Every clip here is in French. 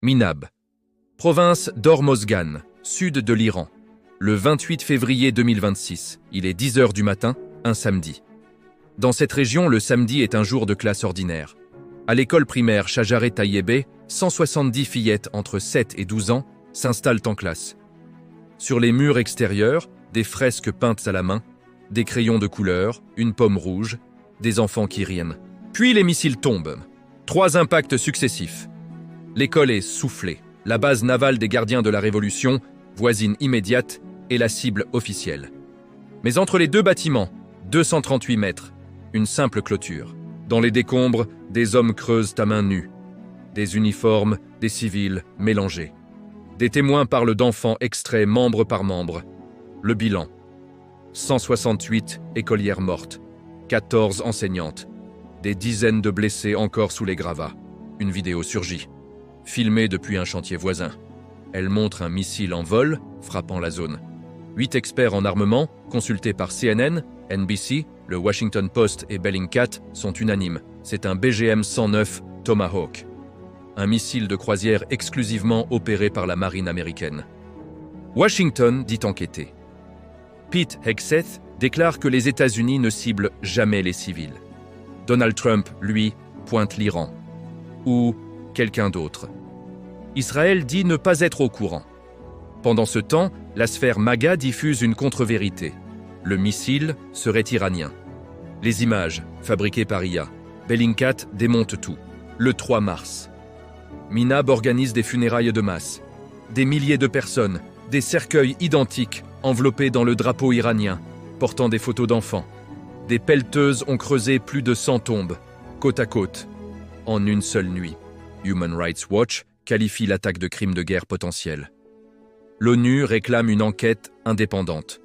Minab, province d'Hormozgan, sud de l'Iran. Le 28 février 2026, il est 10 h du matin, un samedi. Dans cette région, le samedi est un jour de classe ordinaire. À l'école primaire Shajare Tayyebe, 170 fillettes entre 7 et 12 ans s'installent en classe. Sur les murs extérieurs, des fresques peintes à la main, des crayons de couleur, une pomme rouge, des enfants qui rient. Puis les missiles tombent. 3 impacts successifs. L'école est soufflée. La base navale des gardiens de la Révolution, voisine immédiate, est la cible officielle. Mais entre les deux bâtiments, 238 mètres, une simple clôture. Dans les décombres, des hommes creusent à main nue. Des uniformes, des civils mélangés. Des témoins parlent d'enfants extraits membre par membre. Le bilan. 168 écolières mortes, 14 enseignantes, des dizaines de blessés encore sous les gravats. Une vidéo surgit, filmée depuis un chantier voisin. Elle montre un missile en vol frappant la zone. 8 experts en armement, consultés par CNN, NBC, le Washington Post et Bellingcat, sont unanimes. C'est un BGM-109 Tomahawk, un missile de croisière exclusivement opéré par la marine américaine. Washington dit enquêter. Pete Hegseth déclare que les États-Unis ne ciblent jamais les civils. Donald Trump, lui, pointe l'Iran. Ou quelqu'un d'autre. Israël dit ne pas être au courant. Pendant ce temps, la sphère MAGA diffuse une contre-vérité. Le missile serait iranien. Les images, fabriquées par IA. Bellingcat démonte tout. Le 3 mars. Minab organise des funérailles de masse. Des milliers de personnes, des cercueils identiques enveloppés dans le drapeau iranien, portant des photos d'enfants. Des pelleteuses ont creusé plus de 100 tombes, côte à côte, en une seule nuit. Human Rights Watch qualifie l'attaque de crime de guerre potentiel. L'ONU réclame une enquête indépendante.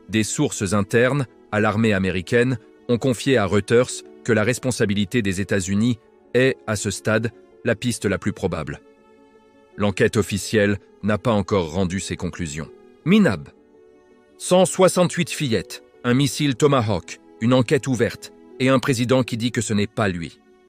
Des sources internes à l'armée américaine ont confié à Reuters que la responsabilité des États-Unis est, à ce stade, la piste la plus probable. L'enquête officielle n'a pas encore rendu ses conclusions. Minab. 168 fillettes, un missile Tomahawk, une enquête ouverte et un président qui dit que ce n'est pas lui.